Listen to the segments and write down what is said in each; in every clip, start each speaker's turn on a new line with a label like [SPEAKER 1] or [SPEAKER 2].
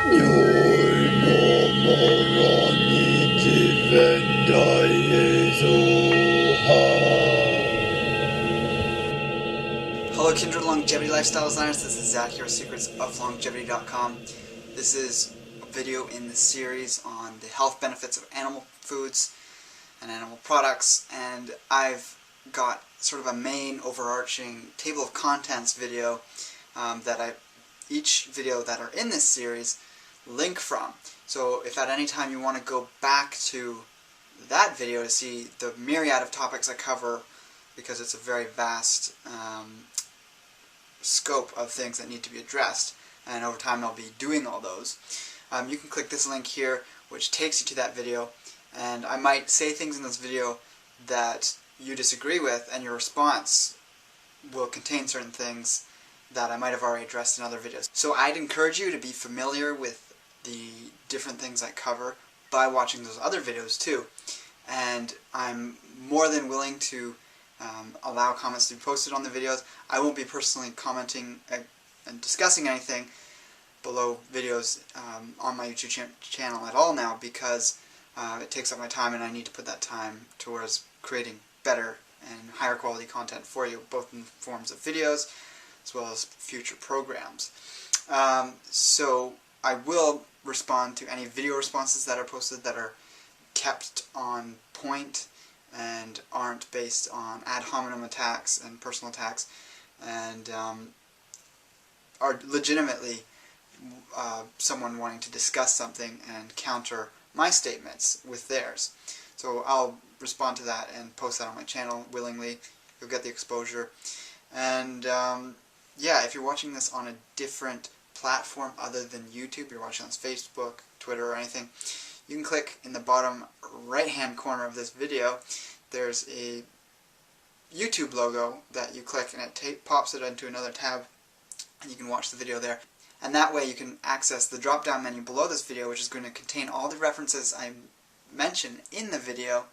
[SPEAKER 1] Hello kindred longevity lifestyle designers, this is Zach here with secretsoflongevity.com. This is a video in the series on the health benefits of animal foods and animal products, and I've got sort of a main overarching table of contents video each video that are in this series link from. So if at any time you want to go back to that video to see the myriad of topics I cover, because it's a very vast scope of things that need to be addressed, and over time I'll be doing all those, you can click this link here which takes you to that video, and I might say things in this video that you disagree with, and your response will contain certain things that I might have already addressed in other videos. So I'd encourage you to be familiar with the different things I cover by watching those other videos too, and I'm more than willing to allow comments to be posted on the videos. I won't be personally commenting and discussing anything below videos on my YouTube channel at all now, because it takes up my time and I need to put that time towards creating better and higher quality content for you, both in forms of videos as well as future programs. So I will respond to any video responses that are posted that are kept on point and aren't based on ad hominem attacks and personal attacks, and are legitimately someone wanting to discuss something and counter my statements with theirs. So I'll respond to that and post that on my channel willingly. You'll get the exposure. And yeah, if you're watching this on a different platform other than YouTube, you're watching on Facebook, Twitter, or anything, you can click in the bottom right hand corner of this video. There's a YouTube logo that you click and it pops it into another tab, and you can watch the video there. And that way you can access the drop down menu below this video, which is going to contain all the references I mention in the video,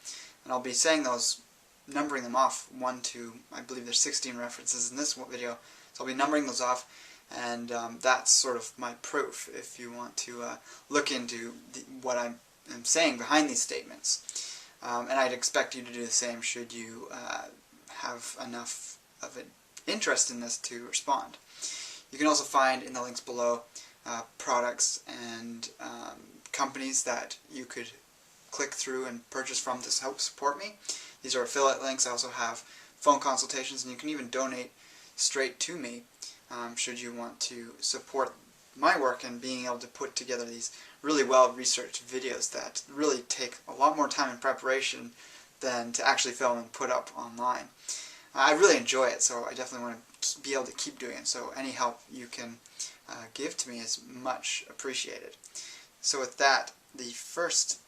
[SPEAKER 1] and I'll be saying those, numbering them off 1 to, I believe there's 16 references in this video, so I'll be numbering those off, and that's sort of my proof if you want to look into what I'm saying behind these statements. And I'd expect you to do the same should you have enough of an interest in this to respond. You can also find in the links below products and companies that you could click through and purchase from to help support me. These are affiliate links. I also have phone consultations, and you can even donate straight to me should you want to support my work in being able to put together these really well-researched videos that really take a lot more time in preparation than to actually film and put up online. I really enjoy it, so I definitely want to be able to keep doing it, so any help you can give to me is much appreciated. So with that, the first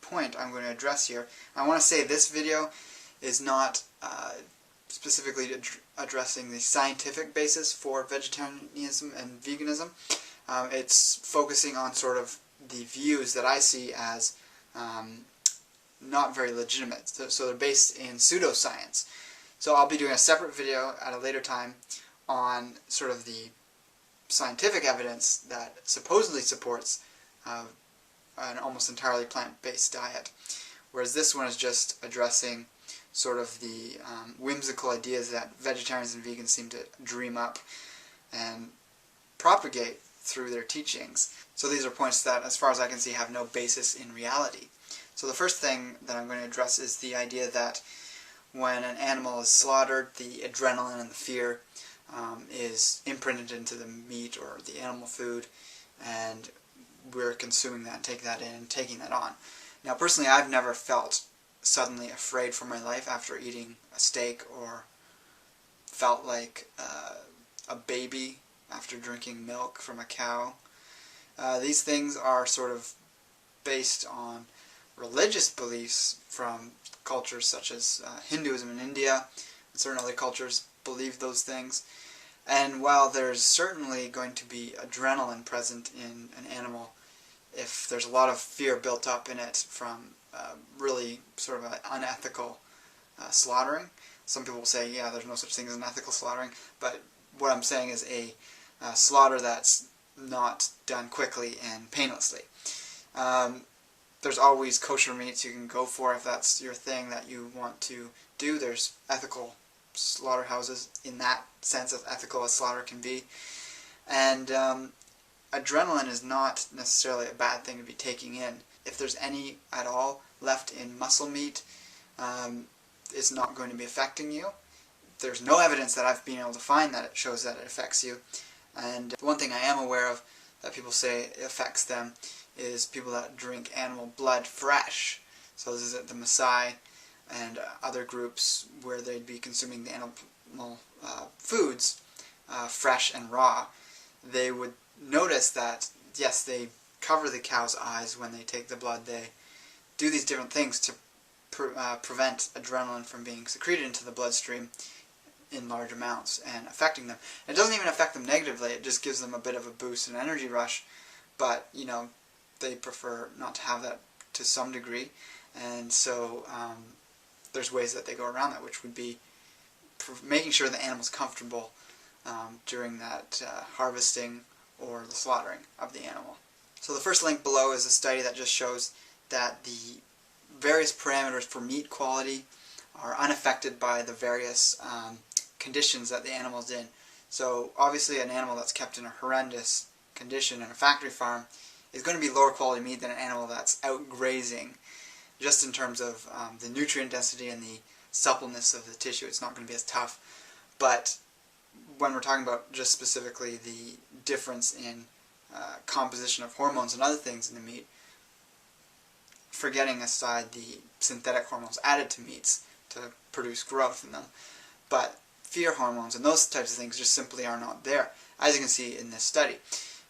[SPEAKER 1] point I'm going to address here, I want to say this video is not specifically addressing the scientific basis for vegetarianism and veganism. It's focusing on sort of the views that I see as not very legitimate. So they're based in pseudoscience. So I'll be doing a separate video at a later time on sort of the scientific evidence that supposedly supports an almost entirely plant-based diet, whereas this one is just addressing sort of the whimsical ideas that vegetarians and vegans seem to dream up and propagate through their teachings. So these are points that, as far as I can see, have no basis in reality. So the first thing that I'm going to address is the idea that when an animal is slaughtered, the adrenaline and the fear is imprinted into the meat or the animal food, and we're consuming that, taking that in, and taking that on. Now personally, I've never felt suddenly afraid for my life after eating a steak, or felt like a baby after drinking milk from a cow. These things are sort of based on religious beliefs from cultures such as Hinduism in India, and certain other cultures believe those things. And while there's certainly going to be adrenaline present in an animal, if there's a lot of fear built up in it from really sort of an unethical slaughtering. Some people will say, yeah, there's no such thing as an ethical slaughtering, but what I'm saying is a slaughter that's not done quickly and painlessly. There's always kosher meats you can go for if that's your thing that you want to do. There's ethical slaughterhouses in that sense, as ethical as slaughter can be. And adrenaline is not necessarily a bad thing to be taking in. If there's any at all left in muscle meat, it's not going to be affecting you. There's no evidence that I've been able to find that it shows that it affects you. And one thing I am aware of that people say affects them is people that drink animal blood fresh. So this is the Maasai and other groups where they'd be consuming the animal foods fresh and raw. They would notice that, yes, they cover the cow's eyes when they take the blood. They do these different things to prevent adrenaline from being secreted into the bloodstream in large amounts and affecting them. It doesn't even affect them negatively, it just gives them a bit of a boost and energy rush, but, you know, they prefer not to have that to some degree, and so there's ways that they go around that, which would be making sure the animal's comfortable during that harvesting or the slaughtering of the animal. So the first link below is a study that just shows that the various parameters for meat quality are unaffected by the various conditions that the animal's in. So obviously an animal that's kept in a horrendous condition in a factory farm is going to be lower quality meat than an animal that's out grazing. Just in terms of the nutrient density and the suppleness of the tissue, it's not going to be as tough. But when we're talking about just specifically the difference in composition of hormones and other things in the meat, forgetting aside the synthetic hormones added to meats to produce growth in them, but fear hormones and those types of things just simply are not there, as you can see in this study.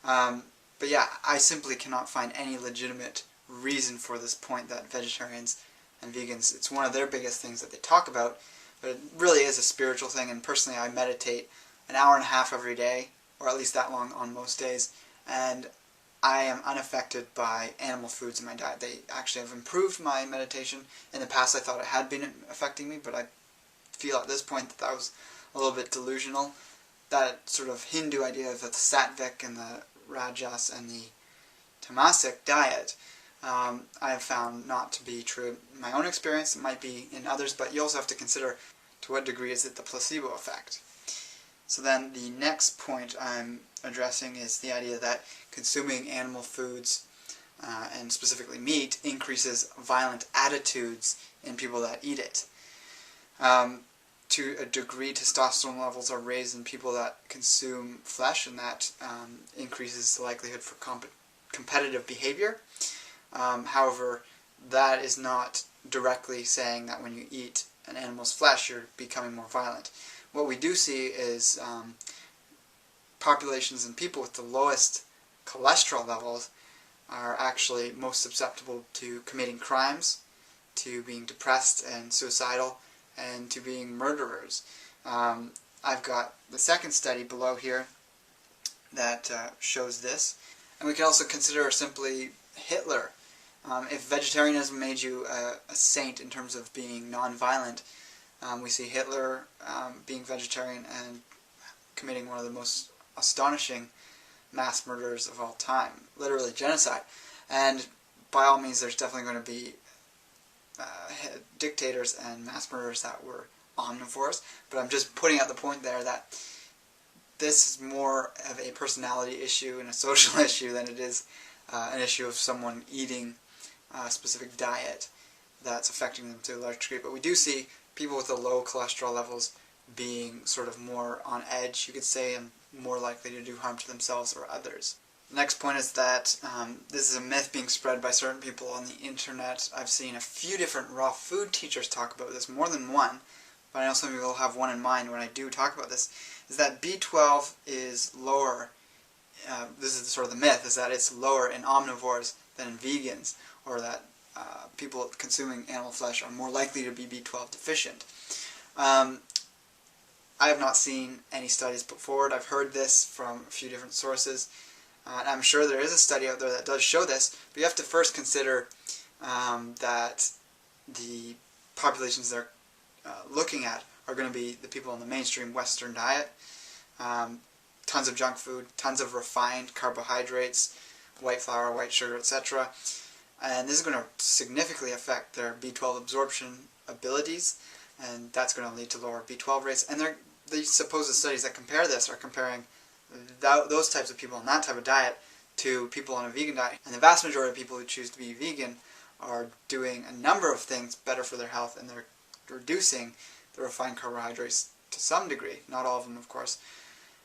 [SPEAKER 1] But yeah, I simply cannot find any legitimate reason for this point that vegetarians and vegans, it's one of their biggest things that they talk about, but it really is a spiritual thing, and personally I meditate an hour and a half every day, or at least that long on most days, and I am unaffected by animal foods in my diet. They actually have improved my meditation. In the past I thought it had been affecting me, but I feel at this point that that was a little bit delusional. That sort of Hindu idea of the sattvic and the rajas and the tamasic diet, I have found not to be true in my own experience. It might be in others, but you also have to consider to what degree is it the placebo effect. So then the next point I'm addressing is the idea that consuming animal foods, and specifically meat, increases violent attitudes in people that eat it. To a degree, testosterone levels are raised in people that consume flesh, and that increases the likelihood for competitive behavior. However, that is not directly saying that when you eat an animal's flesh you're becoming more violent. What we do see is populations and people with the lowest cholesterol levels are actually most susceptible to committing crimes, to being depressed and suicidal, and to being murderers. I've got the second study below here that shows this. And we can also consider simply Hitler. If vegetarianism made you a saint in terms of being non-violent, we see Hitler being vegetarian and committing one of the most astonishing mass murders of all time, literally genocide. And by all means there's definitely going to be dictators and mass murderers that were omnivores, but I'm just putting out the point there that this is more of a personality issue and a social issue than it is an issue of someone eating a specific diet that's affecting them to a large degree. But we do see people with the low cholesterol levels being sort of more on edge, you could say, and more likely to do harm to themselves or others. The next point is that this is a myth being spread by certain people on the internet. I've seen a few different raw food teachers talk about this, more than one, but I know some of you will have one in mind when I do talk about this, is that B12 is lower, this is sort of the myth, is that it's lower in omnivores than in vegans, or that people consuming animal flesh are more likely to be B12 deficient. I have not seen any studies put forward. I've heard this from a few different sources. And I'm sure there is a study out there that does show this, but you have to first consider that the populations they're looking at are going to be the people in the mainstream Western diet. tons of junk food, tons of refined carbohydrates, white flour, white sugar, etc. And this is going to significantly affect their B12 absorption abilities, and that's going to lead to lower B12 rates. And the supposed studies that compare this are comparing those types of people on that type of diet to people on a vegan diet. And the vast majority of people who choose to be vegan are doing a number of things better for their health, and they're reducing the refined carbohydrates to some degree. Not all of them, of course.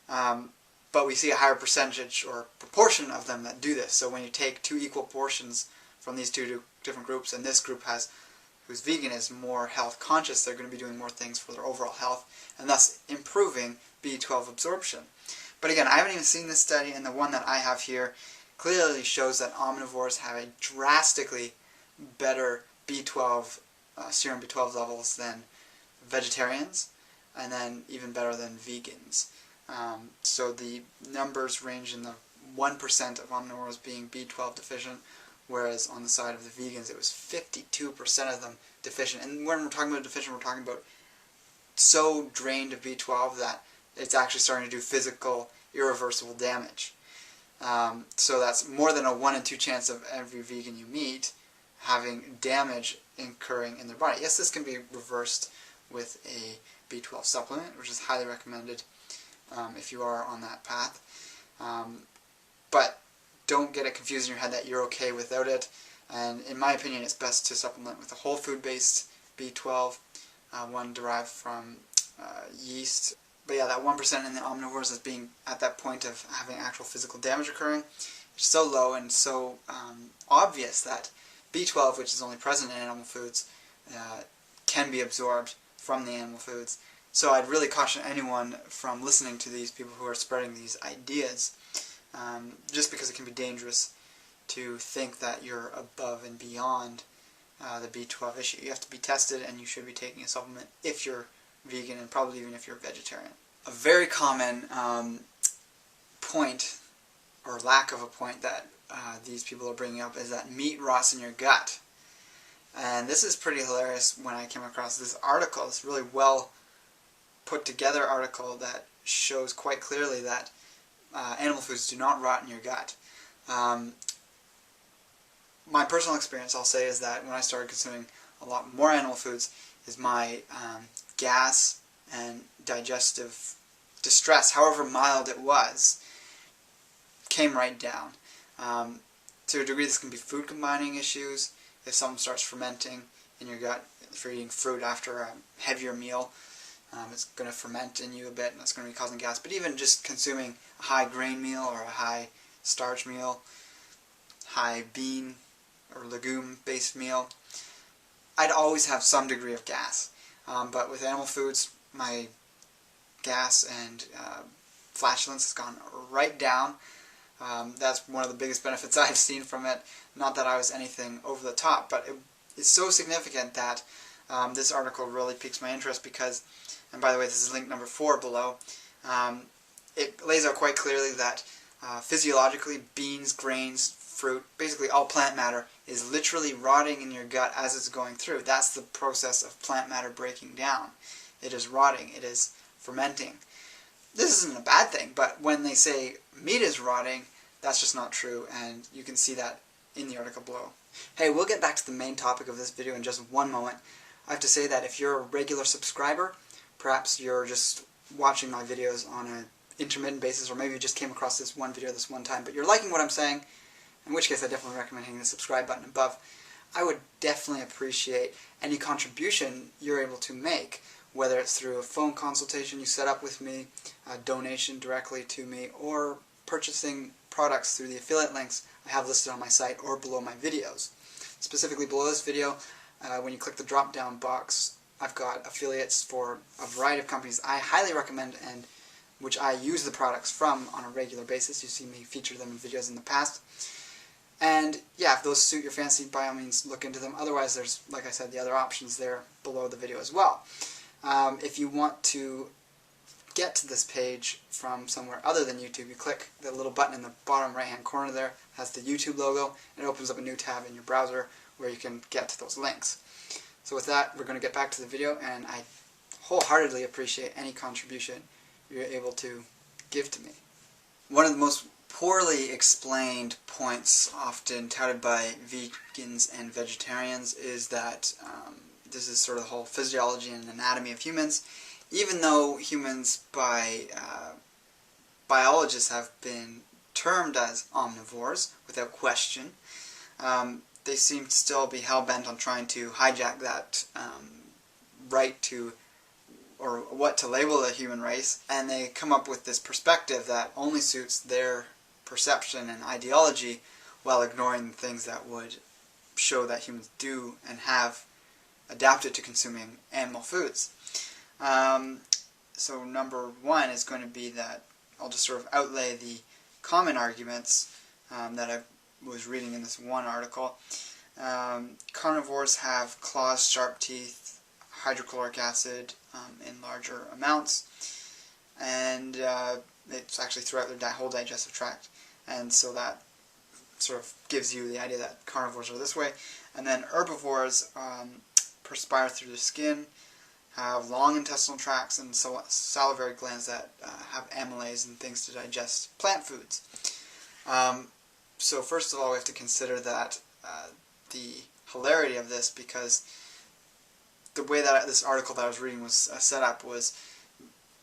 [SPEAKER 1] But we see a higher percentage or proportion of them that do this. So when you take two equal portions from these two different groups, and this group who's vegan is more health conscious, they're going to be doing more things for their overall health, and thus improving B12 absorption. But again, I haven't even seen this study, and the one that I have here clearly shows that omnivores have a drastically better B12, serum B12 levels than vegetarians, and then even better than vegans. So the numbers range in the 1% of omnivores being B12 deficient, whereas on the side of the vegans it was 52% of them deficient. And when we're talking about deficient, we're talking about so drained of B12 that it's actually starting to do physical, irreversible damage. So that's more than a 1 in 2 chance of every vegan you meet having damage occurring in their body. Yes, this can be reversed with a B12 supplement, which is highly recommended if you are on that path. But don't get it confused in your head that you're okay without it. And in my opinion, it's best to supplement with a whole food-based B12, one derived from yeast. But yeah, that 1% in the omnivores is being at that point of having actual physical damage occurring. It's so low and so obvious that B12, which is only present in animal foods, can be absorbed from the animal foods. So I'd really caution anyone from listening to these people who are spreading these ideas, just because it can be dangerous to think that you're above and beyond the B12 issue. You have to be tested, and you should be taking a supplement if you're vegan, and probably even if you're vegetarian. A very common point, or lack of a point, that these people are bringing up is that meat rots in your gut. And this is pretty hilarious when I came across this article, this really well put together article that shows quite clearly that animal foods do not rot in your gut. My personal experience, I'll say, is that when I started consuming a lot more animal foods, is my gas and digestive distress, however mild it was, came right down. To a degree, this can be food combining issues. If something starts fermenting in your gut, if you're eating fruit after a heavier meal, it's going to ferment in you a bit, and that's going to be causing gas. But even just consuming a high grain meal or a high starch meal, high bean or legume based meal, I'd always have some degree of gas. But with animal foods, my gas and flatulence has gone right down. That's one of the biggest benefits I've seen from it. Not that I was anything over the top, but it's so significant that this article really piques my interest because, and by the way, this is link number 4 below, it lays out quite clearly that physiologically beans, grains, fruit, basically all plant matter is literally rotting in your gut as it's going through. That's the process of plant matter breaking down. It is rotting. It is fermenting. This isn't a bad thing, but when they say meat is rotting, that's just not true, and you can see that in the article below. Hey, we'll get back to the main topic of this video in just one moment. I have to say that if you're a regular subscriber, perhaps you're just watching my videos on an intermittent basis, or maybe you just came across this one video this one time, but you're liking what I'm saying, in which case I definitely recommend hitting the subscribe button above. I would definitely appreciate any contribution you're able to make, whether it's through a phone consultation you set up with me, a donation directly to me, or purchasing products through the affiliate links I have listed on my site or below my videos. Specifically below this video, when you click the drop down box, I've got affiliates for a variety of companies I highly recommend and which I use the products from on a regular basis. You see me feature them in videos in the past. And yeah, if those suit your fancy, by all means look into them. Otherwise, there's, like I said, the other options there below the video as well. If you want to get to this page from somewhere other than YouTube, you click the little button in the bottom right hand corner there, has the YouTube logo, and it opens up a new tab in your browser where you can get to those links. So with that, we're going to get back to the video, and I wholeheartedly appreciate any contribution you're able to give to me. One of the most poorly explained points often touted by vegans and vegetarians is that this is sort of the whole physiology and anatomy of humans. Even though humans by biologists have been termed as omnivores without question, they seem to still be hell-bent on trying to hijack that right to, or what to label the human race, and they come up with this perspective that only suits their perception and ideology while ignoring the things that would show that humans do and have adapted to consuming animal foods. So number one is going to be that I'll just sort of outlay the common arguments that I was reading in this one article. Carnivores have claws, sharp teeth, hydrochloric acid in larger amounts, and it's actually throughout their whole digestive tract, and so that sort of gives you the idea that carnivores are this way. And then herbivores perspire through the skin, have long intestinal tracts, and salivary glands that have amylase and things to digest plant foods. So first of all, we have to consider that the hilarity of this, because the way that this article that I was reading was set up was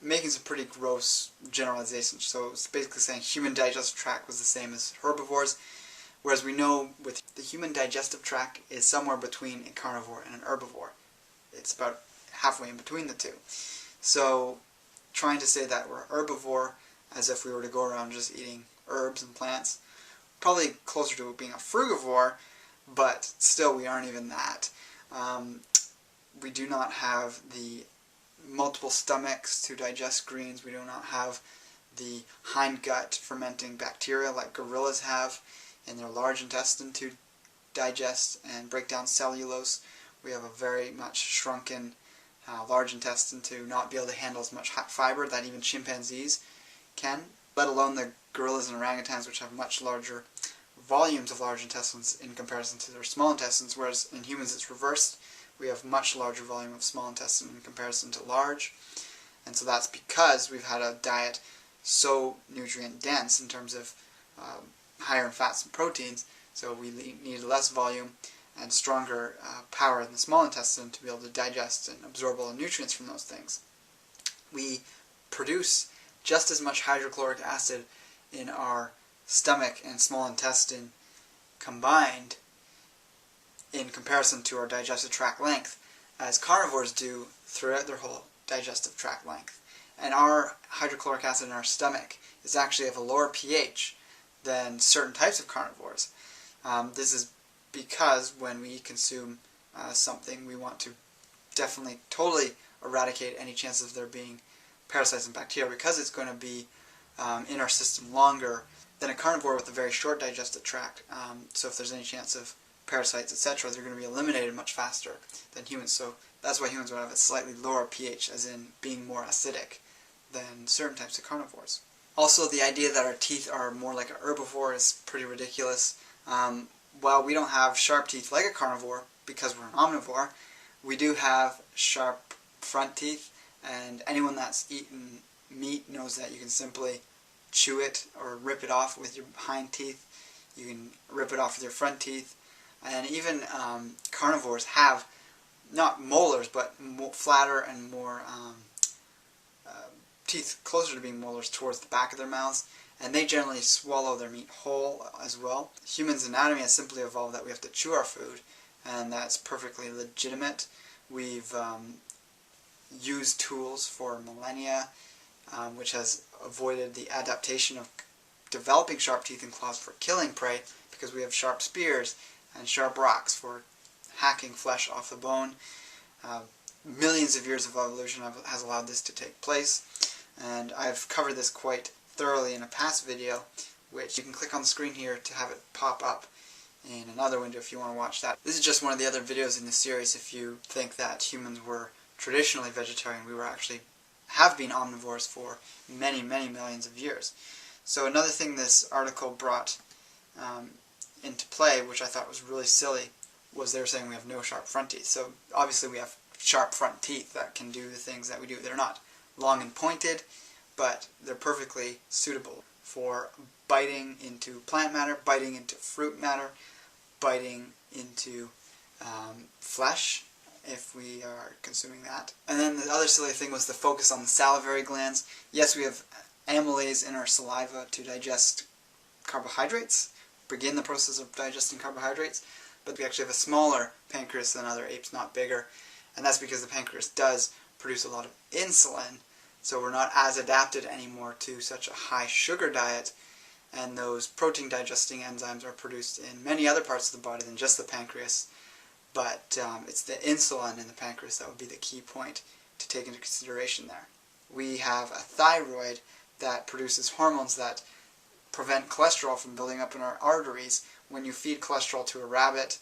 [SPEAKER 1] making some pretty gross generalizations. So it was basically saying human digestive tract was the same as herbivores, whereas we know with the human digestive tract is somewhere between a carnivore and an herbivore. It's about halfway in between the two. So trying to say that we're herbivore as if we were to go around just eating herbs and plants, probably closer to being a frugivore, but still we aren't even that. We do not have the multiple stomachs to digest greens. We do not have the hindgut fermenting bacteria like gorillas have in their large intestine to digest and break down cellulose. We have a very much shrunken large intestine to not be able to handle as much fiber that even chimpanzees can, let alone the gorillas and orangutans, which have much larger volumes of large intestines in comparison to their small intestines, whereas in humans it's reversed. We have much larger volume of small intestine in comparison to large, and so that's because we've had a diet so nutrient dense in terms of higher in fats and proteins, so we need less volume and stronger power in the small intestine to be able to digest and absorb all the nutrients from those things. We produce just as much hydrochloric acid in our stomach and small intestine combined in comparison to our digestive tract length as carnivores do throughout their whole digestive tract length. And our hydrochloric acid in our stomach is actually of a lower pH than certain types of carnivores. This is because when we consume something, we want to definitely totally eradicate any chances of there being parasites and bacteria, because it's going to be in our system longer than a carnivore with a very short digestive tract. So if there's any chance of parasites, etc., they're going to be eliminated much faster than humans. So that's why humans would have a slightly lower pH, as in being more acidic than certain types of carnivores. Also, the idea that our teeth are more like an herbivore is pretty ridiculous. While we don't have sharp teeth like a carnivore, because we're an omnivore, we do have sharp front teeth, and anyone that's eaten meat knows that you can simply chew it or rip it off with your hind teeth. You can rip it off with your front teeth. And even carnivores have not molars, but flatter and more teeth closer to being molars towards the back of their mouths, and they generally swallow their meat whole as well. Humans' anatomy has simply evolved that we have to chew our food, and that's perfectly legitimate. We've used tools for millennia, which has avoided the adaptation of developing sharp teeth and claws for killing prey, because we have sharp spears and sharp rocks for hacking flesh off the bone. Millions of years of evolution has allowed this to take place, and I've covered this quite thoroughly in a past video, which you can click on the screen here to have it pop up in another window if you want to watch that. This is just one of the other videos in the series. If you think that humans were traditionally vegetarian, we have been omnivores for many, many millions of years. So another thing this article brought into play, which I thought was really silly, was they were saying we have no sharp front teeth. So obviously we have sharp front teeth that can do the things that we do. They're not long and pointed, but they're perfectly suitable for biting into plant matter, biting into fruit matter, biting into flesh, if we are consuming that. And then the other silly thing was the focus on the salivary glands. Yes, we have amylase in our saliva to digest carbohydrates, begin the process of digesting carbohydrates, but we actually have a smaller pancreas than other apes, not bigger. And that's because the pancreas does produce a lot of insulin, so we're not as adapted anymore to such a high sugar diet, and those protein digesting enzymes are produced in many other parts of the body than just the pancreas. But it's the insulin in the pancreas that would be the key point to take into consideration there. We have a thyroid that produces hormones that prevent cholesterol from building up in our arteries. When you feed cholesterol to a rabbit,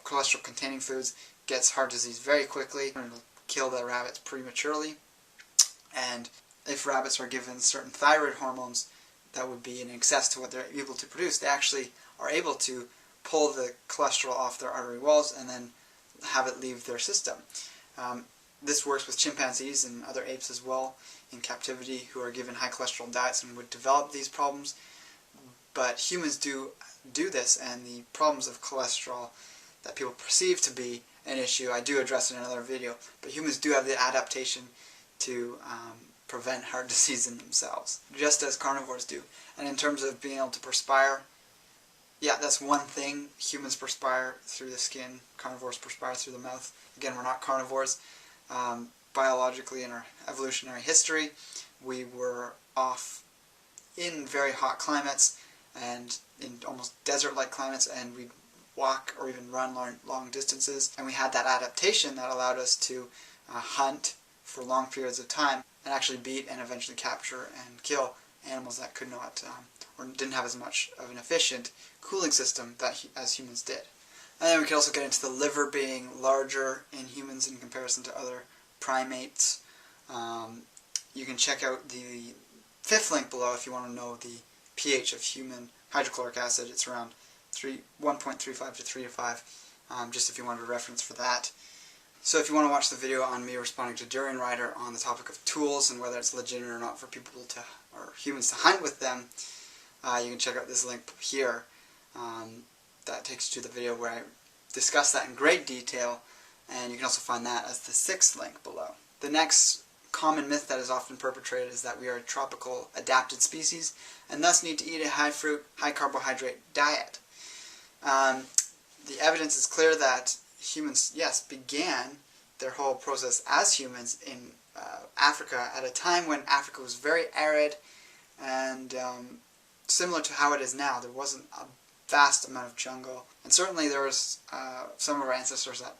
[SPEAKER 1] cholesterol-containing foods, gets heart disease very quickly and will kill the rabbits prematurely. And if rabbits are given certain thyroid hormones that would be in excess to what they're able to produce, they actually are able to pull the cholesterol off their artery walls and then have it leave their system. This works with chimpanzees and other apes as well in captivity who are given high cholesterol diets and would develop these problems. But humans do this, and the problems of cholesterol that people perceive to be an issue, I do address in another video, but humans do have the adaptation to prevent heart disease in themselves, just as carnivores do. And in terms of being able to perspire, yeah, that's one thing. Humans perspire through the skin, carnivores perspire through the mouth. Again, we're not carnivores. Biologically, in our evolutionary history, we were off in very hot climates and in almost desert-like climates, and we'd walk or even run long distances, and we had that adaptation that allowed us to hunt for long periods of time and actually beat and eventually capture and kill animals that could not or didn't have as much of an efficient cooling system as humans did. And then we could also get into the liver being larger in humans in comparison to other primates. You can check out the 5th link below if you want to know the pH of human hydrochloric acid. It's around 1.35 to 3 to 5, just if you wanted a reference for that. So if you want to watch the video on me responding to Durian Rider on the topic of tools and whether it's legitimate or not for people to, or humans to hunt with them, you can check out this link here. That takes you to the video where I discuss that in great detail, and you can also find that as the 6th link below. The next common myth that is often perpetrated is that we are a tropical adapted species and thus need to eat a high fruit, high carbohydrate diet. The evidence is clear that humans, yes, began their whole process as humans in Africa at a time when Africa was very arid and similar to how it is now. There wasn't a vast amount of jungle, and certainly there was some of our ancestors that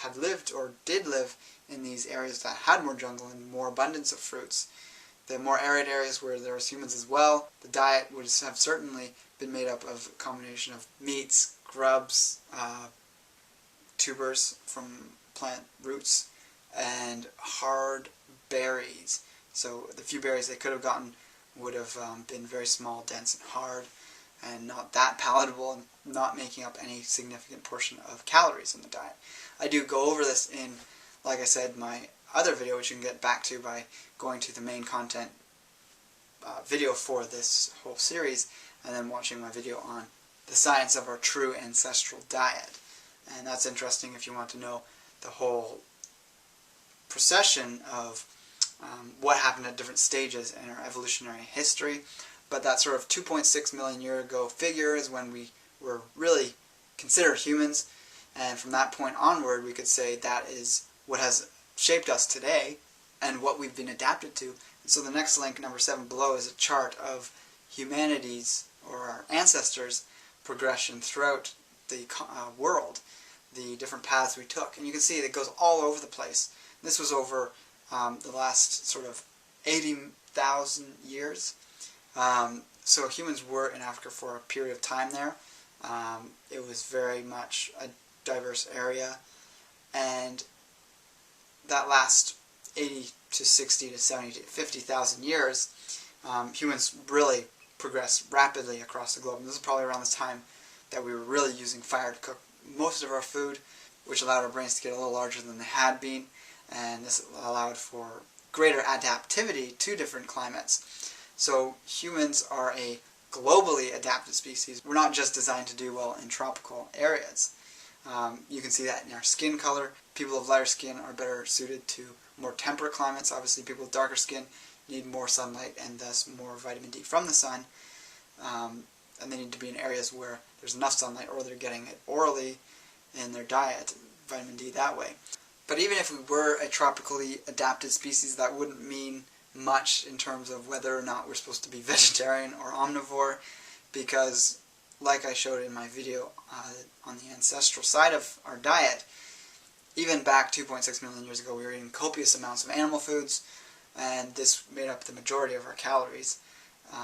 [SPEAKER 1] had lived or did live in these areas that had more jungle and more abundance of fruits. The more arid areas where there was humans as well, the diet would have certainly been made up of a combination of meats, grubs, tubers from plant roots, and hard berries. So the few berries they could have gotten would have been very small, dense, and hard, and not that palatable, and not making up any significant portion of calories in the diet. I do go over this in, like I said, my other video, which you can get back to by going to the main content video for this whole series, and then watching my video on the science of our true ancestral diet. And that's interesting if you want to know the whole procession of what happened at different stages in our evolutionary history. But that sort of 2.6 million year ago figure is when we were really considered humans, and from that point onward we could say that is what has shaped us today and what we've been adapted to. And so the next link, number 7 below, is a chart of humanity's, or our ancestors' progression throughout the world, the different paths we took. And you can see it goes all over the place. This was over the last sort of 80,000 years. So humans were in Africa for a period of time there. It was very much a diverse area, and that last 80 to 60 to 70 to 50,000 years, humans really progressed rapidly across the globe. And this is probably around the time that we were really using fire to cook most of our food, which allowed our brains to get a little larger than they had been, and this allowed for greater adaptivity to different climates. So humans are a globally adapted species. We're not just designed to do well in tropical areas. You can see that in our skin color. People with lighter skin are better suited to more temperate climates. Obviously, people with darker skin need more sunlight and thus more vitamin D from the sun. And they need to be in areas where there's enough sunlight, or they're getting it orally in their diet, vitamin D that way. But even if we were a tropically adapted species, that wouldn't mean much in terms of whether or not we're supposed to be vegetarian or omnivore, because like I showed in my video on the ancestral side of our diet, even back 2.6 million years ago we were eating copious amounts of animal foods, and this made up the majority of our calories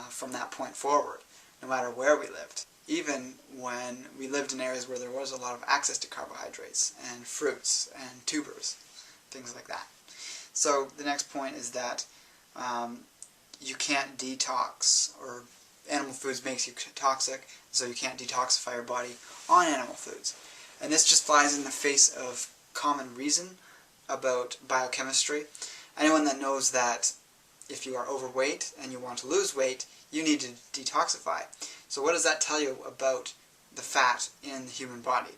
[SPEAKER 1] from that point forward, no matter where we lived. Even when we lived in areas where there was a lot of access to carbohydrates and fruits and tubers, things like that. So the next point is that you can't detox, or animal foods makes you toxic, so you can't detoxify your body on animal foods. And this just flies in the face of common reason about biochemistry. Anyone that knows that if you are overweight and you want to lose weight, you need to detoxify. So what does that tell you about the fat in the human body?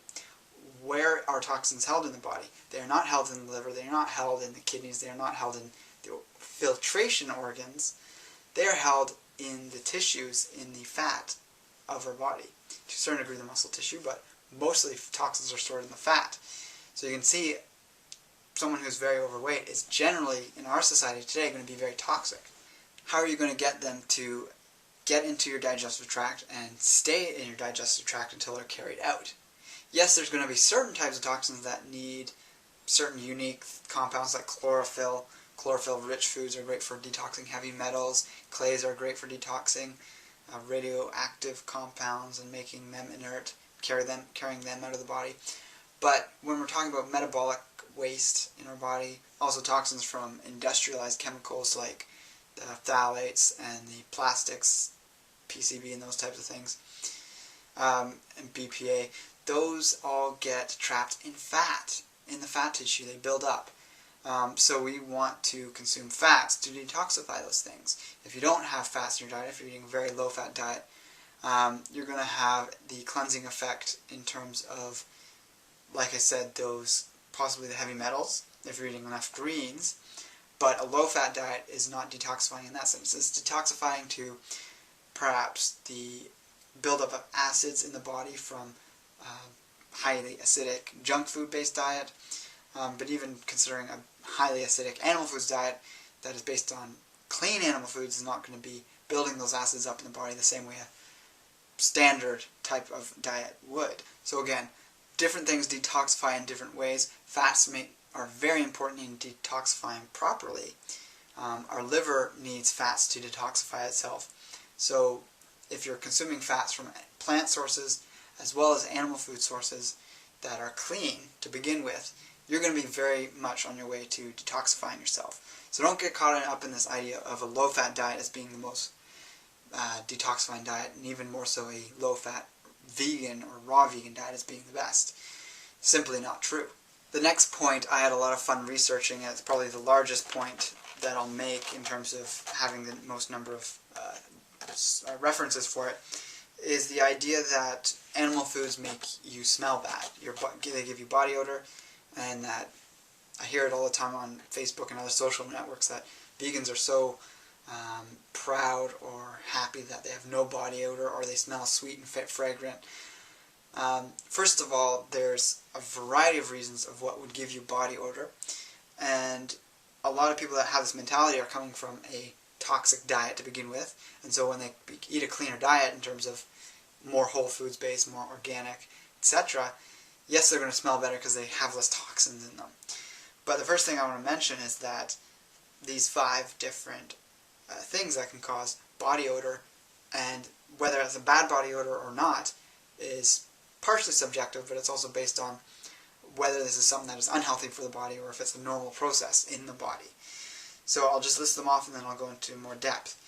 [SPEAKER 1] Where are toxins held in the body? They are not held in the liver, they are not held in the kidneys, they are not held in the filtration organs. They are held in the tissues, in the fat of our body. To a certain degree the muscle tissue, but mostly toxins are stored in the fat. So you can see someone who's very overweight is generally, in our society today, going to be very toxic. How are you going to get them to get into your digestive tract and stay in your digestive tract until they're carried out? Yes, there's going to be certain types of toxins that need certain unique compounds like chlorophyll. Chlorophyll-rich foods are great for detoxing heavy metals. Clays are great for detoxing radioactive compounds and making them inert, carrying them out of the body. But when we're talking about metabolic waste in our body, also toxins from industrialized chemicals like the phthalates and the plastics, PCB and those types of things, and BPA, those all get trapped in fat, in the fat tissue. They build up. So we want to consume fats to detoxify those things. If you don't have fats in your diet, if you're eating a very low-fat diet, you're going to have the cleansing effect in terms of, like I said, those possibly the heavy metals, if you're eating enough greens. But a low-fat diet is not detoxifying in that sense. It's detoxifying to perhaps the buildup of acids in the body from highly acidic junk food-based diet. But even considering a highly acidic animal foods diet that is based on clean animal foods is not going to be building those acids up in the body the same way a standard type of diet would. So again, different things detoxify in different ways. Fats are very important in detoxifying properly. Our liver needs fats to detoxify itself. So if you're consuming fats from plant sources as well as animal food sources that are clean to begin with, you're going to be very much on your way to detoxifying yourself. So don't get caught up in this idea of a low-fat diet as being the most detoxifying diet, and even more so a low-fat vegan or raw vegan diet as being the best. Simply not true. The next point I had a lot of fun researching, and it's probably the largest point that I'll make in terms of having the most number of references for it, is the idea that animal foods make you smell bad. They give you body odor, and that I hear it all the time on Facebook and other social networks that vegans are so proud or happy that they have no body odor or they smell sweet and fragrant. First of all, there's a variety of reasons of what would give you body odor, and a lot of people that have this mentality are coming from a toxic diet to begin with, and so when they eat a cleaner diet in terms of more whole foods based, more organic, etc., yes, they're going to smell better because they have less toxins in them. But the first thing I want to mention is that these 5 different things that can cause body odor, and whether it's a bad body odor or not, is partially subjective, but it's also based on whether this is something that is unhealthy for the body or if it's a normal process in the body. So I'll just list them off and then I'll go into more depth.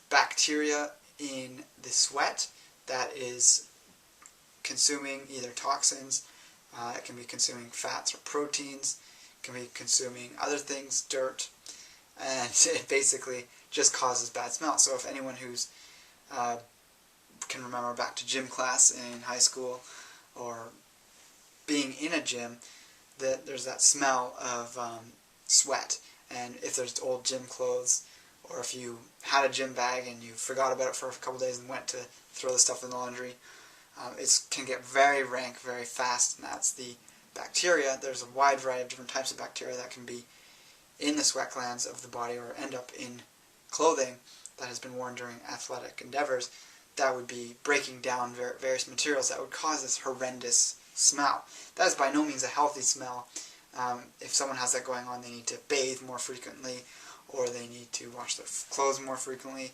[SPEAKER 1] Bacteria in the sweat that is consuming either toxins, it can be consuming fats or proteins, it can be consuming other things, dirt, and it basically just causes bad smell. So if anyone who's can remember back to gym class in high school or being in a gym, that there's that smell of sweat. And if there's old gym clothes, or if you had a gym bag and you forgot about it for a couple days and went to throw the stuff in the laundry, it can get very rank very fast, and that's the bacteria. There's a wide variety of different types of bacteria that can be in the sweat glands of the body or end up in clothing that has been worn during athletic endeavors that would be breaking down various materials that would cause this horrendous smell. That is by no means a healthy smell. If someone has that going on, they need to bathe more frequently, or they need to wash their clothes more frequently,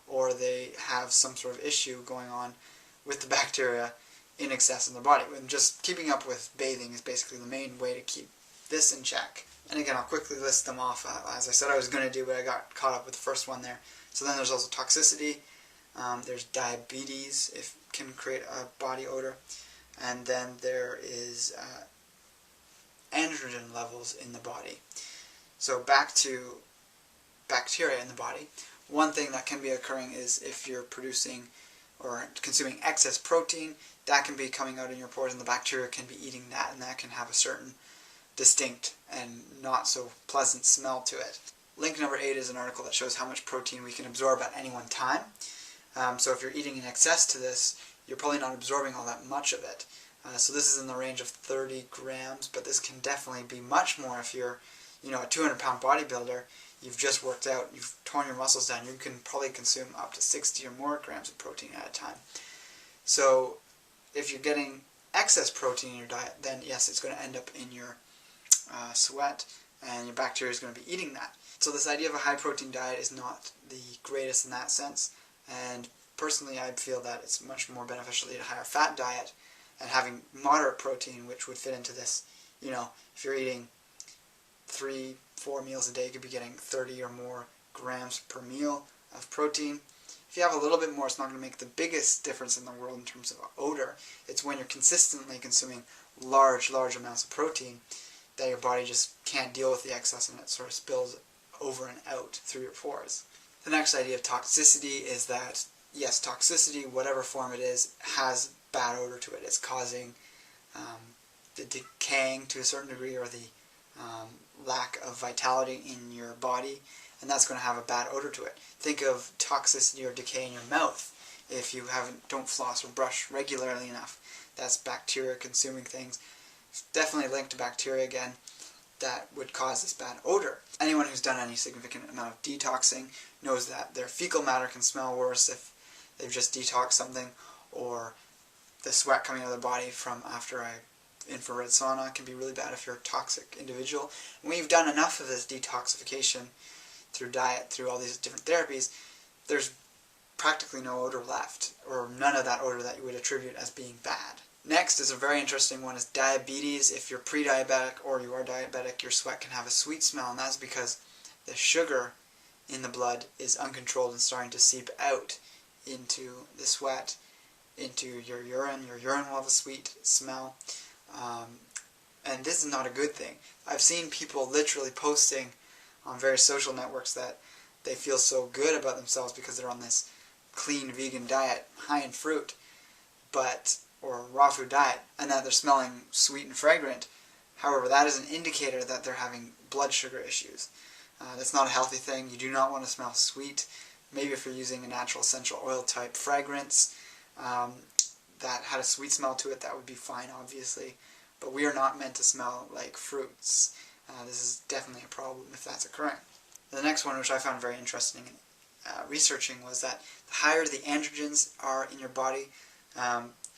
[SPEAKER 1] or they have some sort of issue going on with the bacteria in excess in their body. And just keeping up with bathing is basically the main way to keep this in check. And again, I'll quickly list them off, as I said I was going to do, but I got caught up with the first one there. So then there's also toxicity, there's diabetes, it can create a body odor, and then there is androgen levels in the body. So back to bacteria in the body, one thing that can be occurring is if you're producing or consuming excess protein, that can be coming out in your pores, and the bacteria can be eating that, and that can have a certain distinct and not so pleasant smell to it. Link number 8 is an article that shows how much protein we can absorb at any one time. So if you're eating in excess to this, you're probably not absorbing all that much of it. So this is in the range of 30 grams, but this can definitely be much more if you're, a 200-pound bodybuilder. You've just worked out, you've torn your muscles down, you can probably consume up to 60 or more grams of protein at a time. So if you're getting excess protein in your diet, then yes, it's going to end up in your sweat, and your bacteria is going to be eating that. So this idea of a high-protein diet is not the greatest in that sense, and personally I feel that it's much more beneficial to eat a higher-fat diet and having moderate protein, which would fit into this. If you're eating 3-4 meals a day, you could be getting 30 or more grams per meal of protein. If you have a little bit more, it's not going to make the biggest difference in the world in terms of odor. It's when you're consistently consuming large amounts of protein that your body just can't deal with the excess, and it sort of spills over and out through your pores. The next idea of toxicity is that, yes, toxicity, whatever form it is, has bad odor to it. It's causing the decaying to a certain degree, or the lack of vitality in your body, and that's going to have a bad odor to it. Think of toxicity or decay in your mouth. If you don't floss or brush regularly enough, that's bacteria consuming things. It's definitely linked to bacteria again that would cause this bad odor. Anyone who's done any significant amount of detoxing knows that their fecal matter can smell worse if they've just detoxed something, or the sweat coming out of their body from after a infrared sauna can be really bad if you're a toxic individual. And when you've done enough of this detoxification through diet, through all these different therapies, there's practically no odor left, or none of that odor that you would attribute as being bad. Next is a very interesting one, is diabetes. If you're pre-diabetic or you are diabetic, your sweat can have a sweet smell, and that's because the sugar in the blood is uncontrolled and starting to seep out into the sweat, into your urine. Your urine will have a sweet smell, and this is not a good thing. I've seen people literally posting on various social networks that they feel so good about themselves because they're on this clean vegan diet, high in fruit, or raw food diet, and that they're smelling sweet and fragrant. However, that is an indicator that they're having blood sugar issues. That's not a healthy thing. You do not want to smell sweet. Maybe if you're using a natural essential oil type fragrance that had a sweet smell to it, that would be fine, obviously. But we are not meant to smell like fruits. This is definitely a problem if that's occurring. The next one, which I found very interesting in researching, was that the higher the androgens are in your body,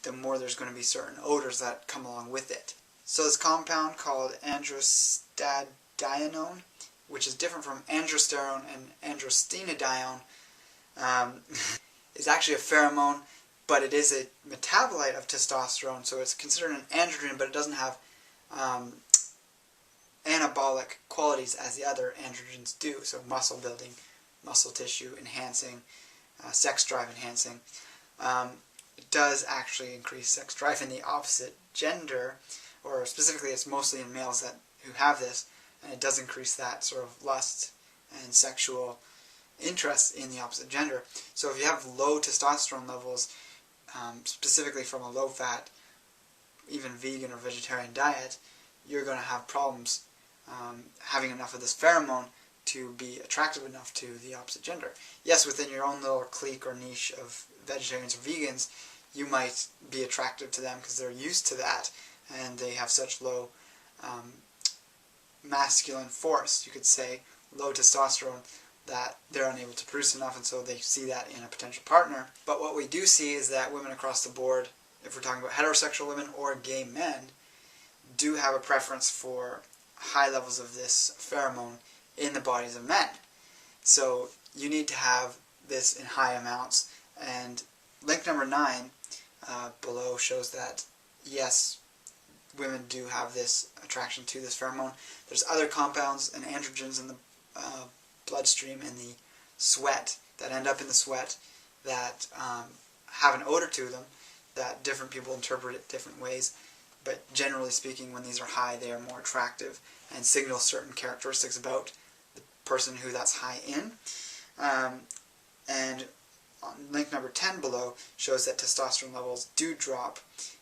[SPEAKER 1] the more there's going to be certain odors that come along with it. So this compound called androstenedione, which is different from androsterone and androstenedione, is actually a pheromone, but it is a metabolite of testosterone, so it's considered an androgen, but it doesn't have anabolic qualities as the other androgens do, so muscle building, muscle tissue enhancing, sex drive enhancing. It does actually increase sex drive in the opposite gender, or specifically it's mostly in males who have this, and it does increase that sort of lust and sexual interest in the opposite gender. So if you have low testosterone levels, specifically from a low-fat, even vegan or vegetarian diet, you're going to have problems having enough of this pheromone to be attractive enough to the opposite gender. Yes, within your own little clique or niche of vegetarians or vegans, you might be attractive to them because they're used to that, and they have such low masculine force, you could say, low testosterone, that they're unable to produce enough, and so they see that in a potential partner. But what we do see is that women across the board, if we're talking about heterosexual women or gay men, do have a preference for high levels of this pheromone in the bodies of men. So you need to have this in high amounts, and link number 9 below shows that yes, women do have this attraction to this pheromone. There's other compounds and androgens in the bloodstream and the sweat that end up in the sweat that have an odor to them that different people interpret it different ways, but generally speaking, when these are high, they are more attractive and signal certain characteristics about the person who that's high in. And link number 10 below shows that testosterone levels do drop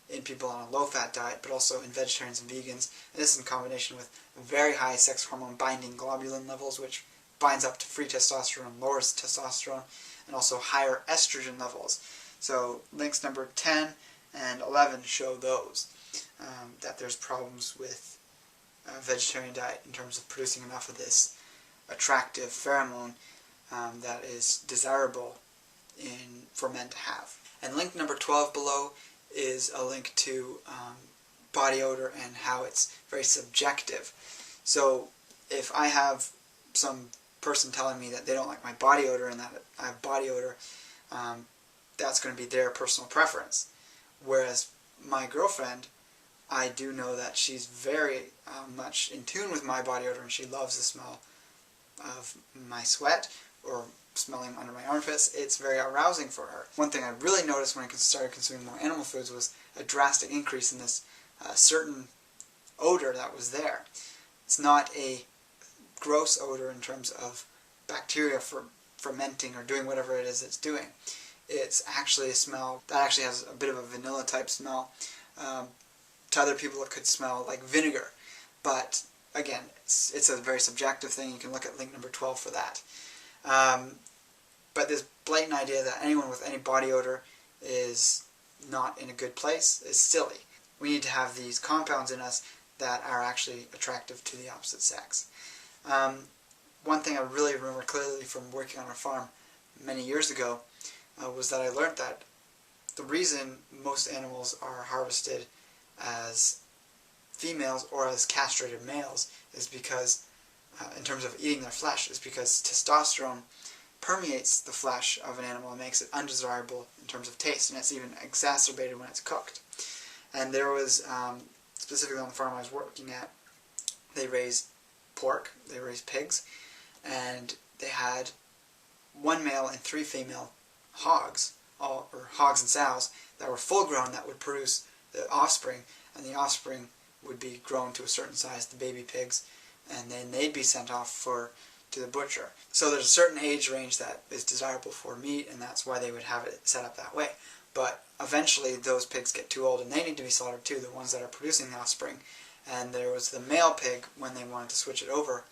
[SPEAKER 1] in people on a low-fat diet, but also in vegetarians and vegans. And this is in combination with very high sex hormone binding globulin levels, which binds up to free testosterone, lowers testosterone, and also higher estrogen levels. So links number 10 and 11 show those, that there's problems with a vegetarian diet in terms of producing enough of this attractive pheromone that is desirable for men to have. And link number 12 below is a link to body odor and how it's very subjective. So if I have some person telling me that they don't like my body odor and that I have body odor, that's going to be their personal preference. Whereas my girlfriend, I do know that she's very much in tune with my body odor, and she loves the smell of my sweat or smelling under my armpits. It's very arousing for her. One thing I really noticed when I started consuming more animal foods was a drastic increase in this certain odor that was there. It's not a gross odor in terms of bacteria fermenting or doing whatever it is it's doing. It's actually a smell that actually has a bit of a vanilla type smell. To other people it could smell like vinegar, but again, it's a very subjective thing. You can look at link number 12 for that. But this blatant idea that anyone with any body odor is not in a good place is silly. We need to have these compounds in us that are actually attractive to the opposite sex. One thing I really remember clearly from working on a farm many years ago was that I learned that the reason most animals are harvested as females or as castrated males is because, in terms of eating their flesh, is because testosterone permeates the flesh of an animal and makes it undesirable in terms of taste, and it's even exacerbated when it's cooked. And there was, specifically on the farm I was working at, they raised pork, they raised pigs, and they had 1 male and 3 female hogs, or hogs and sows, that were full grown that would produce the offspring, and the offspring would be grown to a certain size, the baby pigs, and then they'd be sent off to the butcher. So there's a certain age range that is desirable for meat, and that's why they would have it set up that way. But eventually those pigs get too old and they need to be slaughtered too, the ones that are producing the offspring. And there was the male pig, when they wanted to switch it over,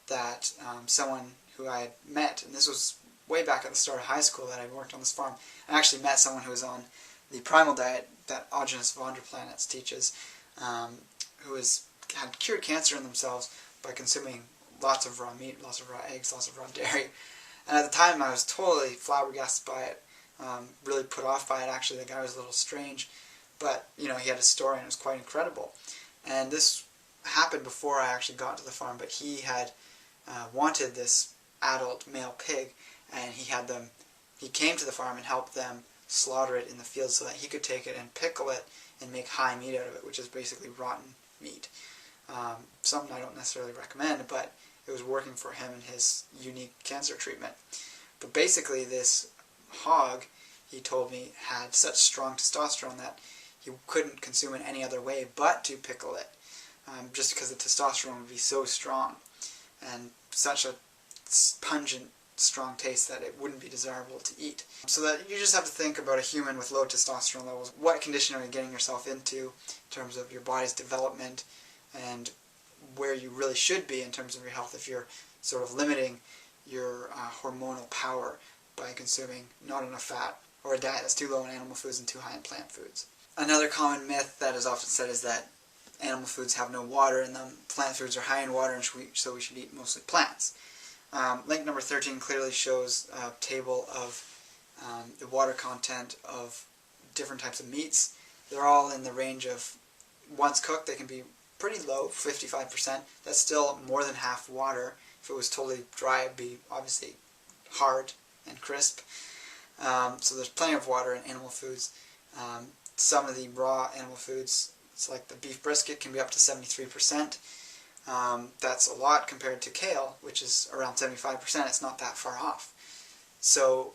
[SPEAKER 1] that someone who I had met, and this was way back at the start of high school that I worked on this farm, I actually met someone who was on the primal diet that Augenis von der Planets teaches, who had cured cancer in themselves by consuming lots of raw meat, lots of raw eggs, lots of raw dairy. And at the time I was totally flabbergasted by it, really put off by it. Actually, the guy was a little strange, but you know, he had a story and it was quite incredible. And this happened before I actually got to the farm, but he had wanted this adult male pig, and he came to the farm and helped them slaughter it in the field so that he could take it and pickle it and make high meat out of it, which is basically rotten meat. Something I don't necessarily recommend, but it was working for him in his unique cancer treatment. But basically this hog, he told me, had such strong testosterone that he couldn't consume it any other way but to pickle it, just because the testosterone would be so strong, and such a pungent strong taste that it wouldn't be desirable to eat. So that you just have to think about a human with low testosterone levels. What condition are you getting yourself into in terms of your body's development, and where you really should be in terms of your health if you're sort of limiting your hormonal power by consuming not enough fat, or a diet that's too low in animal foods and too high in plant foods. Another common myth that is often said is that animal foods have no water in them. Plant foods are high in water, and so we should eat mostly plants. Link number 13 clearly shows a table of the water content of different types of meats. They're all in the range of, once cooked, they can be pretty low, 55%. That's still more than half water. If it was totally dry, it'd be obviously hard and crisp. So there's plenty of water in animal foods. Some of the raw animal foods, it's like the beef brisket, can be up to 73%. That's a lot compared to kale, which is around 75%. It's not that far off. So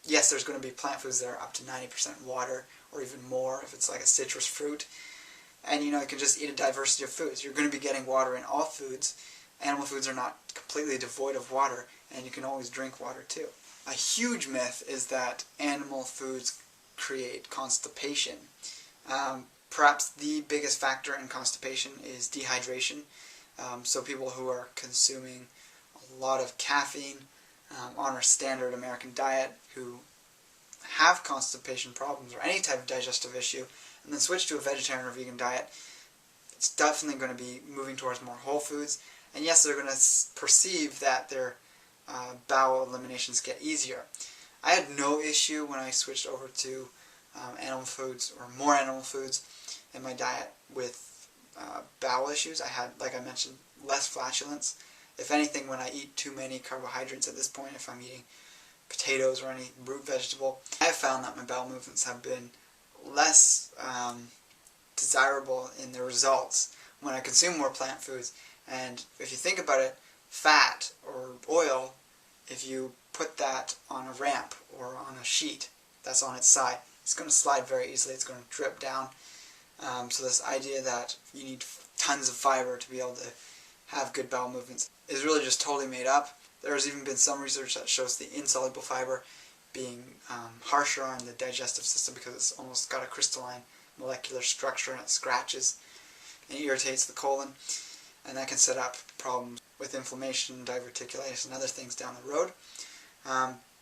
[SPEAKER 1] yes, there's going to be plant foods that are up to 90% water, or even more if it's like a citrus fruit. And you can just eat a diversity of foods. You're going to be getting water in all foods. Animal foods are not completely devoid of water, and you can always drink water too. A huge myth is that animal foods create constipation. Perhaps the biggest factor in constipation is dehydration. So people who are consuming a lot of caffeine on our standard American diet, who have constipation problems or any type of digestive issue, and then switch to a vegetarian or vegan diet, it's definitely going to be moving towards more whole foods. And yes, they're going to perceive that their bowel eliminations get easier. I had no issue when I switched over to animal foods, or more animal foods in my diet, with bowel issues. I had, like I mentioned, less flatulence. If anything, when I eat too many carbohydrates at this point, if I'm eating potatoes or any root vegetable, I have found that my bowel movements have been less desirable in their results when I consume more plant foods. And if you think about it, fat or oil, if you put that on a ramp or on a sheet that's on its side, it's going to slide very easily. It's going to drip down. So this idea that you need tons of fiber to be able to have good bowel movements is really just totally made up. There's even been some research that shows the insoluble fiber being harsher on the digestive system because it's almost got a crystalline molecular structure, and it scratches and irritates the colon, and that can set up problems with inflammation, diverticulitis, and other things down the road.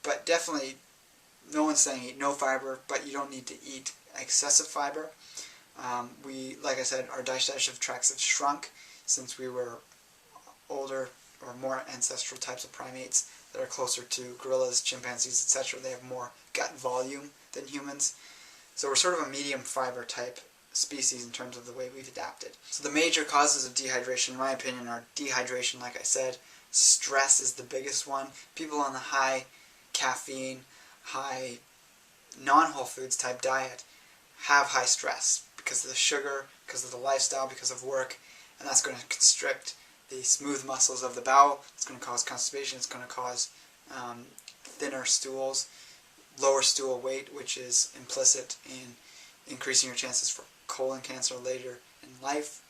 [SPEAKER 1] But definitely, no one's saying eat no fiber, but you don't need to eat excessive fiber. Like I said, our digestive tracts have shrunk since we were older or more ancestral types of primates that are closer to gorillas, chimpanzees, etc. They have more gut volume than humans. So we're sort of a medium fiber type species in terms of the way we've adapted. So the major causes of dehydration, in my opinion, are dehydration, like I said. Stress is the biggest one. People on the high caffeine, high non-whole foods type diet have high stress because of the sugar, because of the lifestyle, because of work, and that's going to constrict the smooth muscles of the bowel. It's going to cause constipation. It's going to cause thinner stools, lower stool weight, which is implicit in increasing your chances for colon cancer later in life.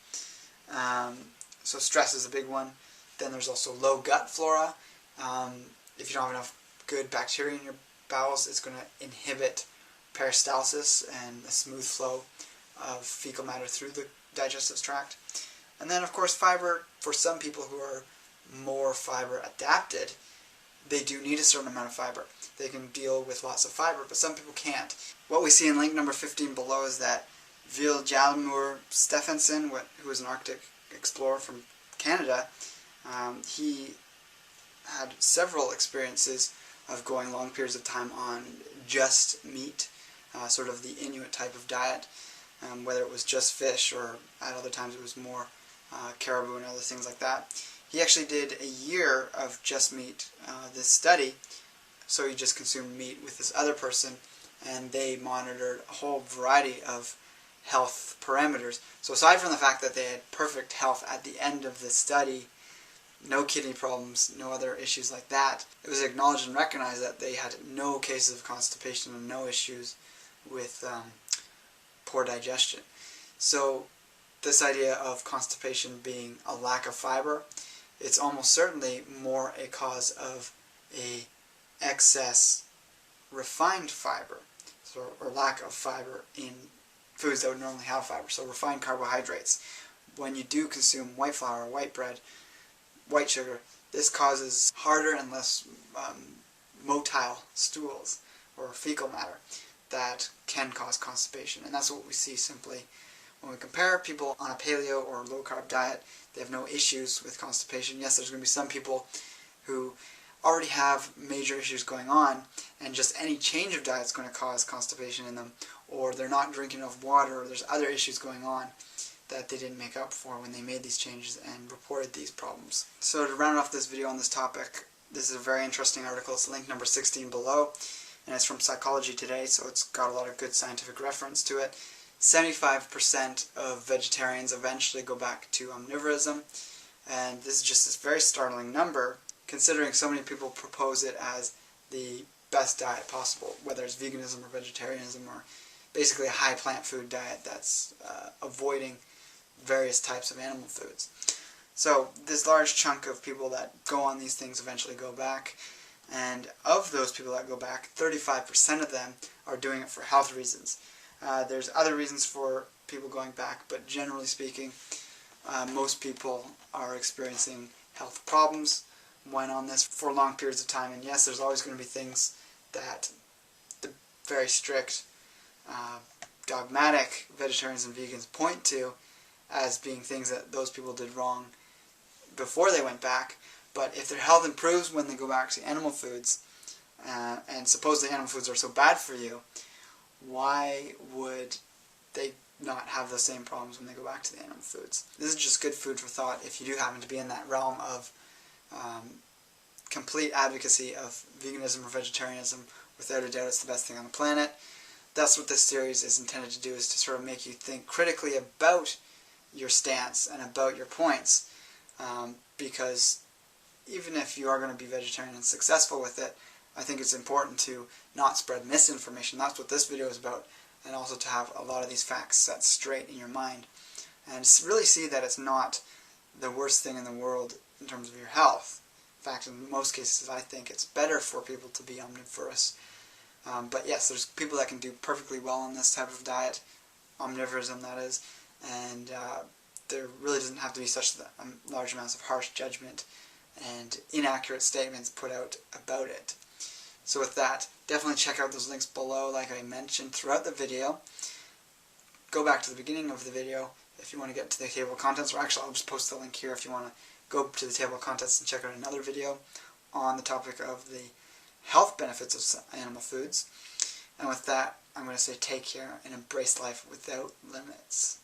[SPEAKER 1] So stress is a big one. Then there's also low gut flora. If you don't have enough good bacteria in your bowels, it's going to inhibit peristalsis and the smooth flow of fecal matter through the digestive tract. And then, of course, fiber. For some people who are more fiber adapted, they do need a certain amount of fiber. They can deal with lots of fiber, but some people can't. What we see in link number 15 below is that Vilhjalmur Stefansson, who was an Arctic explorer from Canada, he had several experiences of going long periods of time on just meat, sort of the Inuit type of diet, whether it was just fish or at other times it was more caribou and other things like that. He actually did a year of just meat, this study, so he just consumed meat with this other person, and they monitored a whole variety of health parameters. So aside from the fact that they had perfect health at the end of the study, no kidney problems, no other issues like that, it was acknowledged and recognized that they had no cases of constipation and no issues with poor digestion. So this idea of constipation being a lack of fiber, it's almost certainly more a cause of a excess refined fiber, or lack of fiber in foods that would normally have fiber, so refined carbohydrates. When you do consume white flour, white bread, white sugar, this causes harder and less motile stools or fecal matter that can cause constipation. And that's what we see simply when we compare people on a paleo or low carb diet. They have no issues with constipation. Yes, there's going to be some people who already have major issues going on, and just any change of diet is going to cause constipation in them, or they're not drinking enough water, or there's other issues going on that they didn't make up for when they made these changes and reported these problems. So to round off this video on this topic, this is a very interesting article. It's link number 16 below, and it's from Psychology Today, so it's got a lot of good scientific reference to it. 75% of vegetarians eventually go back to omnivorism, and this is just this very startling number, considering so many people propose it as the best diet possible, whether it's veganism or vegetarianism, or basically a high plant food diet that's avoiding various types of animal foods. So this large chunk of people that go on these things eventually go back, and of those people that go back, 35% of them are doing it for health reasons. There's other reasons for people going back, but generally speaking, most people are experiencing health problems when on this for long periods of time. And yes, there's always going to be things that the very strict, dogmatic vegetarians and vegans point to as being things that those people did wrong before they went back. But if their health improves when they go back to animal foods, and suppose the animal foods are so bad for you, why would they not have the same problems when they go back to the animal foods? This is just good food for thought if you do happen to be in that realm of complete advocacy of veganism or vegetarianism. Without a doubt, it's the best thing on the planet. That's what this series is intended to do, is to sort of make you think critically about your stance and about your points, because even if you are going to be vegetarian and successful with it, I think it's important to not spread misinformation. That's what this video is about, and also to have a lot of these facts set straight in your mind, and really see that it's not the worst thing in the world in terms of your health. In fact, in most cases, I think it's better for people to be omnivorous. But yes, there's people that can do perfectly well on this type of diet, omnivorism that is, and there really doesn't have to be such large amounts of harsh judgment and inaccurate statements put out about it. So with that, definitely check out those links below, like I mentioned throughout the video. Go back to the beginning of the video if you want to get to the table of contents, or actually I'll just post the link here if you want to go to the table of contents and check out another video on the topic of the health benefits of animal foods. And with that, I'm going to say take care and embrace life without limits.